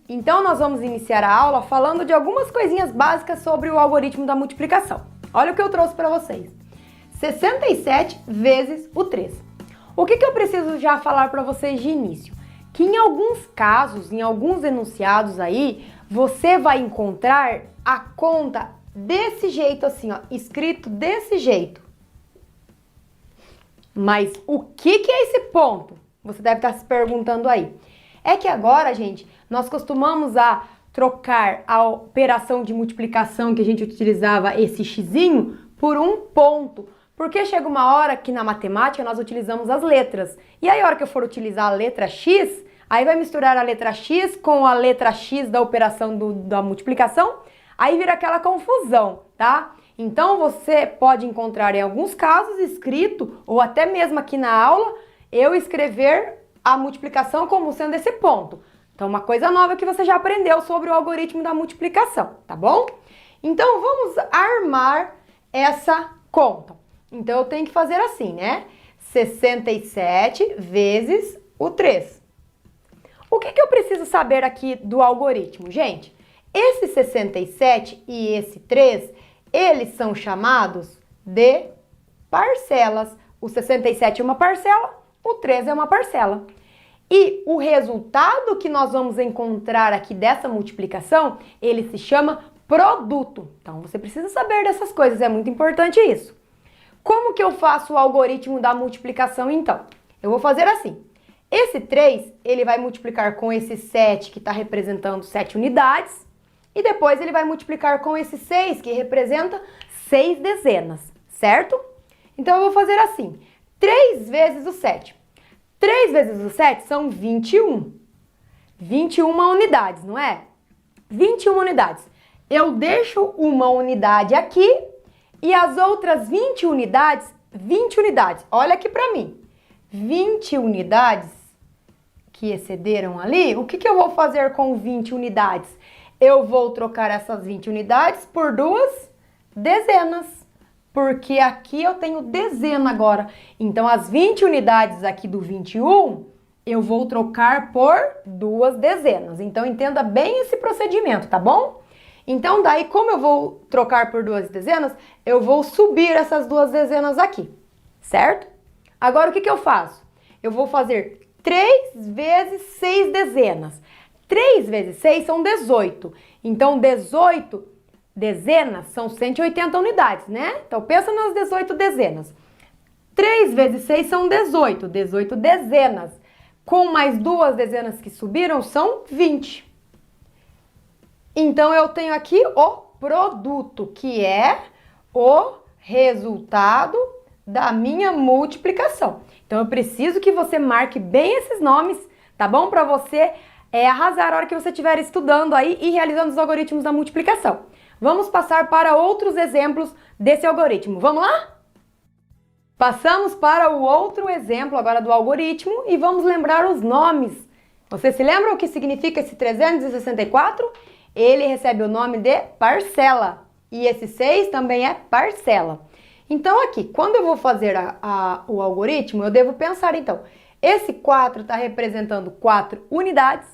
Então nós vamos iniciar a aula falando de algumas coisinhas básicas sobre o algoritmo da multiplicação. Olha o que eu trouxe para vocês. 67 vezes o 3. O que eu preciso já falar para vocês de início? Que em alguns casos, em alguns enunciados aí, você vai encontrar a conta desse jeito assim, ó, escrito desse jeito. Mas o que é esse ponto? Você deve estar se perguntando aí. É que agora, gente, nós costumamos a trocar a operação de multiplicação que a gente utilizava esse xizinho por um ponto. Porque chega uma hora que na matemática nós utilizamos as letras. E aí a hora que eu for utilizar a letra X, aí vai misturar a letra X com a letra X da operação da multiplicação, aí vira aquela confusão, tá? Então você pode encontrar em alguns casos escrito, ou até mesmo aqui na aula, eu escrever a multiplicação como sendo esse ponto. Então, uma coisa nova que você já aprendeu sobre o algoritmo da multiplicação, tá bom? Então, vamos armar essa conta. Então, eu tenho que fazer assim, né? 67 vezes o 3. O que eu preciso saber aqui do algoritmo, gente? Esse 67 e esse 3, eles são chamados de parcelas. O 67 é uma parcela, o 3 é uma parcela. E o resultado que nós vamos encontrar aqui dessa multiplicação, ele se chama produto. Então, você precisa saber dessas coisas, é muito importante isso. Como que eu faço o algoritmo da multiplicação, então? Eu vou fazer assim. Esse 3, ele vai multiplicar com esse 7, que está representando 7 unidades. E depois ele vai multiplicar com esse 6, que representa 6 dezenas, certo? Então, eu vou fazer assim. 3 vezes o 7. 3 vezes o 7 são 21. 21 unidades, não é? 21 unidades. Eu deixo uma unidade aqui e as outras 20 unidades, olha aqui para mim. 20 unidades que excederam ali, o que eu vou fazer com 20 unidades? Eu vou trocar essas 20 unidades por duas dezenas. Porque aqui eu tenho dezena agora. Então, as 20 unidades aqui do 21, eu vou trocar por duas dezenas. Então, entenda bem esse procedimento, tá bom? Então, daí, como eu vou trocar por duas dezenas, eu vou subir essas duas dezenas aqui, certo? Agora, o que eu faço? Eu vou fazer 3 vezes 6 dezenas. 3 vezes 6 são 18. Então, 18 dezenas são 180 unidades, né? Então, pensa nas 18 dezenas. 3 vezes 6 são 18, 18 dezenas. Com mais duas dezenas que subiram, são 20. Então, eu tenho aqui o produto, que é o resultado da minha multiplicação. Então, eu preciso que você marque bem esses nomes, tá bom? Para você arrasar a hora que você estiver estudando aí e realizando os algoritmos da multiplicação. Vamos passar para outros exemplos desse algoritmo. Vamos lá? Passamos para o outro exemplo agora do algoritmo e vamos lembrar os nomes. Você se lembra o que significa esse 364? Ele recebe o nome de parcela. E esse 6 também é parcela. Então aqui, quando eu vou fazer o algoritmo, eu devo pensar então, esse 4 está representando 4 unidades,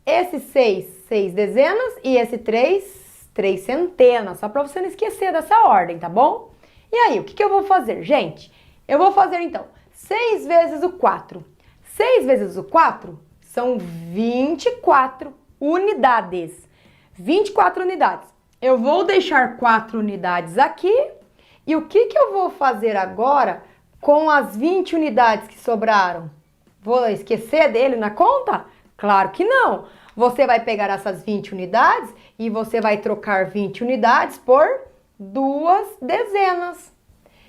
esse 6, 6 dezenas e esse 3 centenas, só para você não esquecer dessa ordem, tá bom? E aí, o que eu vou fazer, gente? Eu vou fazer, então, 6 vezes o 4. 6 vezes o 4 são 24 unidades. 24 unidades. Eu vou deixar 4 unidades aqui. E o que eu vou fazer agora com as 20 unidades que sobraram? Vou esquecer dele na conta? Claro que não. Você vai pegar essas 20 unidades e você vai trocar 20 unidades por duas dezenas.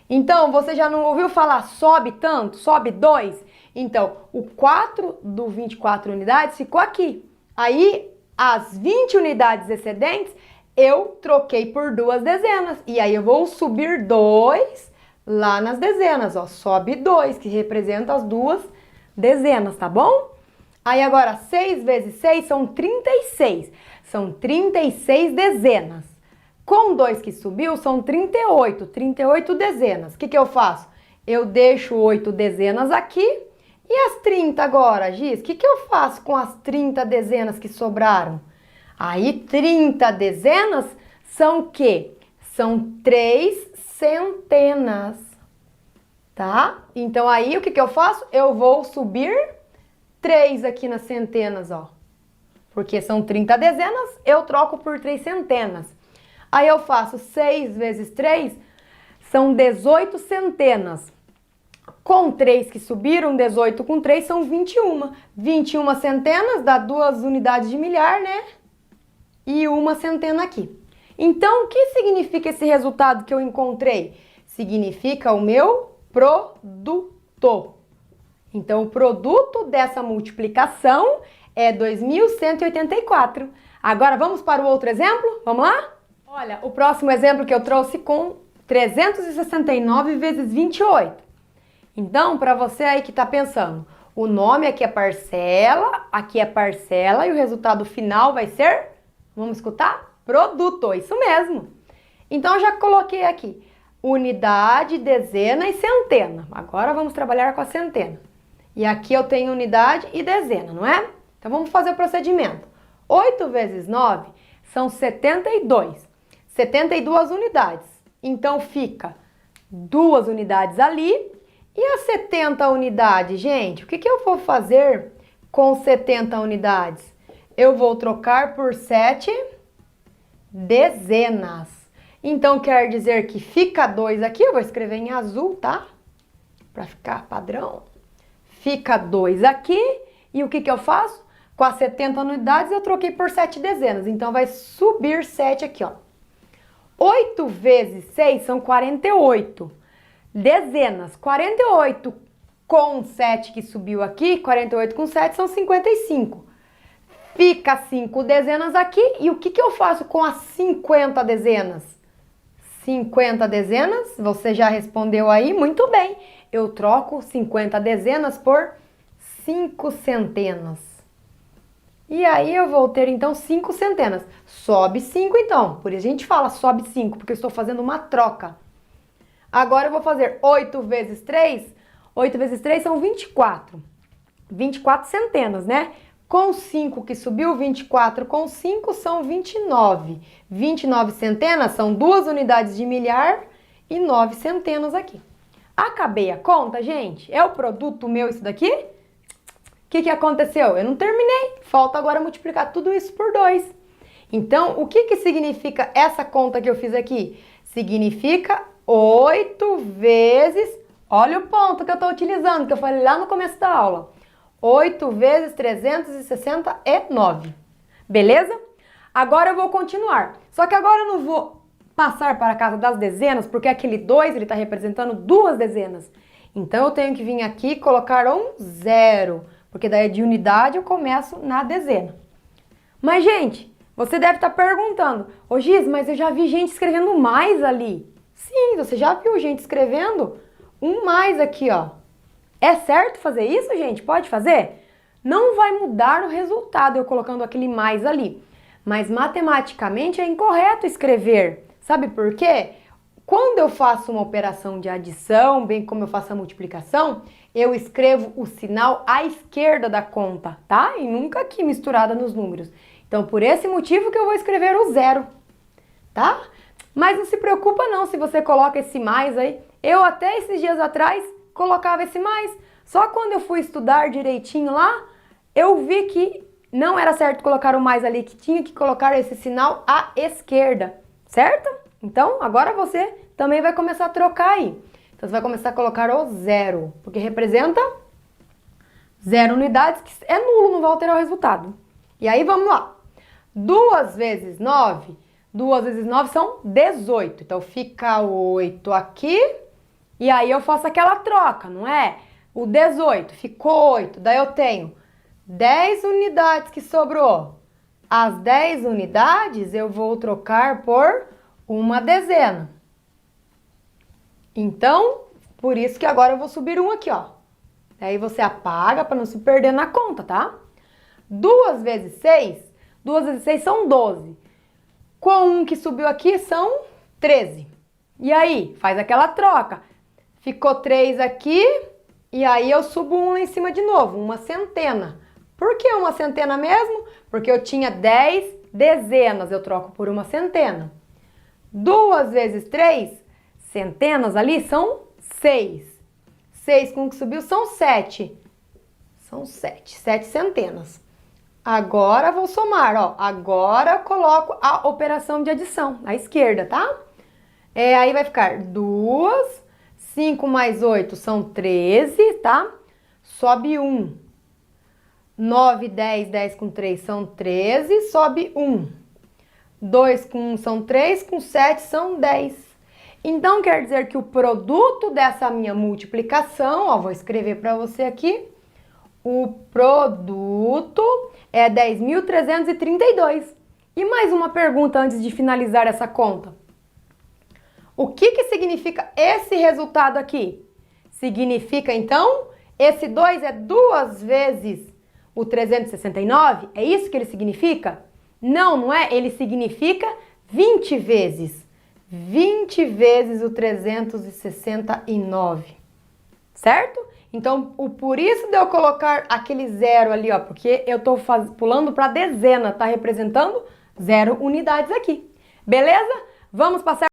Então, você já não ouviu falar sobe tanto? Sobe 2? Então, o 4 do 24 unidades ficou aqui. Aí, as 20 unidades excedentes, eu troquei por duas dezenas. E aí, eu vou subir 2 lá nas dezenas, ó. Sobe 2, que representa as duas dezenas, tá bom? Aí agora, 6 vezes 6 são 36. São 36 dezenas. Com 2 que subiu, são 38. 38 dezenas. O que eu faço? Eu deixo 8 dezenas aqui E as 30 agora, Giz? O que eu faço com as 30 dezenas que sobraram? Aí 30 dezenas são o quê? São 3 centenas, tá? Então aí o que eu faço? Eu vou subir 3 aqui nas centenas, ó. Porque são 30 dezenas, eu troco por 3 centenas. Aí eu faço 6 vezes 3, são 18 centenas. Com 3 que subiram, 18 com 3 são 21. 21 centenas dá 2 unidades de milhar, né? E uma centena aqui. Então, o que significa esse resultado que eu encontrei? Significa o meu produto. Então, o produto dessa multiplicação é 2.184. Agora, vamos para o outro exemplo? Vamos lá? Olha, o próximo exemplo que eu trouxe com 369 vezes 28. Então, para você aí que está pensando, o nome aqui é parcela e o resultado final vai ser, vamos escutar? Produto, isso mesmo. Então, eu já coloquei aqui unidade, dezena e centena. Agora vamos trabalhar com a centena. E aqui eu tenho unidade e dezena, não é? Então, vamos fazer o procedimento. 8 vezes 9 são 72. 72 unidades. Então, fica 2 unidades ali. E as 70 unidades, gente? O que eu vou fazer com 70 unidades? Eu vou trocar por 7 dezenas. Então, quer dizer que fica 2 aqui. Eu vou escrever em azul, tá? Para ficar padrão. Fica 2 aqui. E o que eu faço? Com as 70 unidades, eu troquei por 7 dezenas. Então, vai subir 7 aqui, ó. 8 vezes 6 são 48. Dezenas. 48 com 7 que subiu aqui, 48 com 7 são 55. Fica 5 dezenas aqui. E o que eu faço com as 50 dezenas? 50 dezenas, você já respondeu aí, muito bem. Eu troco 50 dezenas por 5 centenas. E aí eu vou ter então 5 centenas. Sobe 5 então, por isso a gente fala sobe 5, porque eu estou fazendo uma troca. Agora eu vou fazer 8 vezes 3. 8 vezes 3 são 24. 24 centenas, né? Com 5 que subiu, 24 com 5 são 29. 29 centenas são 2 unidades de milhar e 9 centenas aqui. Acabei a conta, gente? É o produto meu isso daqui? O que aconteceu? Eu não terminei. Falta agora multiplicar tudo isso por 2. Então, o que significa essa conta que eu fiz aqui? Significa 8 vezes... Olha o ponto que eu estou utilizando, que eu falei lá no começo da aula. 8 vezes 369. Beleza? Agora eu vou continuar. Só que agora eu não vou passar para a casa das dezenas, porque aquele 2 ele está representando 2 dezenas. Então, eu tenho que vir aqui e colocar um 0, porque daí de unidade eu começo na dezena. Mas, gente, você deve estar perguntando, ô Giz, mas eu já vi gente escrevendo mais ali. Sim, você já viu gente escrevendo um mais aqui, ó. É certo fazer isso, gente? Pode fazer? Não vai mudar o resultado eu colocando aquele mais ali. Mas matematicamente é incorreto escrever. Sabe por quê? Quando eu faço uma operação de adição, bem como eu faço a multiplicação, eu escrevo o sinal à esquerda da conta, tá? E nunca aqui misturada nos números. Então, por esse motivo que eu vou escrever o 0, tá? Mas não se preocupa não se você coloca esse mais aí. Eu até esses dias atrás colocava esse mais. Só quando eu fui estudar direitinho lá, eu vi que não era certo colocar o mais ali, que tinha que colocar esse sinal à esquerda, certo? Então, agora você também vai começar a trocar aí. Então, você vai começar a colocar o 0, porque representa 0 unidades, que é nulo, não vai alterar o resultado. E aí, vamos lá. 2 vezes 9, 2 vezes 9 são 18. Então, fica 8 aqui, e aí eu faço aquela troca, não é? O 18 ficou 8, daí eu tenho 10 unidades que sobrou. As 10 unidades eu vou trocar por uma dezena. Então, por isso que agora eu vou subir um aqui, ó. Aí você apaga para não se perder na conta, tá? 2 vezes 6, 2 vezes 6 são 12. Com um que subiu aqui são 13. E aí, faz aquela troca. Ficou 3 aqui E aí eu subo um lá em cima de novo, uma centena. Por que uma centena mesmo? Porque eu tinha 10 dezenas, eu troco por uma centena. 2 vezes 3, centenas ali, são 6. 6 com o que subiu são 7. São 7 centenas. Agora vou somar, ó. Agora coloco a operação de adição à esquerda, tá? Aí vai ficar 2, 5 mais 8 são 13, tá? Sobe 1. 9, 10, 10 com 3 são 13, sobe 1. 2 com 1 são 3, com 7 são 10. Então, quer dizer que o produto dessa minha multiplicação, ó, vou escrever para você aqui, o produto é 10.332. E mais uma pergunta antes de finalizar essa conta. O que significa esse resultado aqui? Significa, então, esse 2 é 2 vezes o 369? É isso que ele significa? Não, não é? Ele significa 20 vezes. 20 vezes o 369. Certo? Então, por isso de eu colocar aquele zero ali, ó, porque eu tô pulando para dezena, tá representando 0 unidades aqui. Beleza? Vamos passar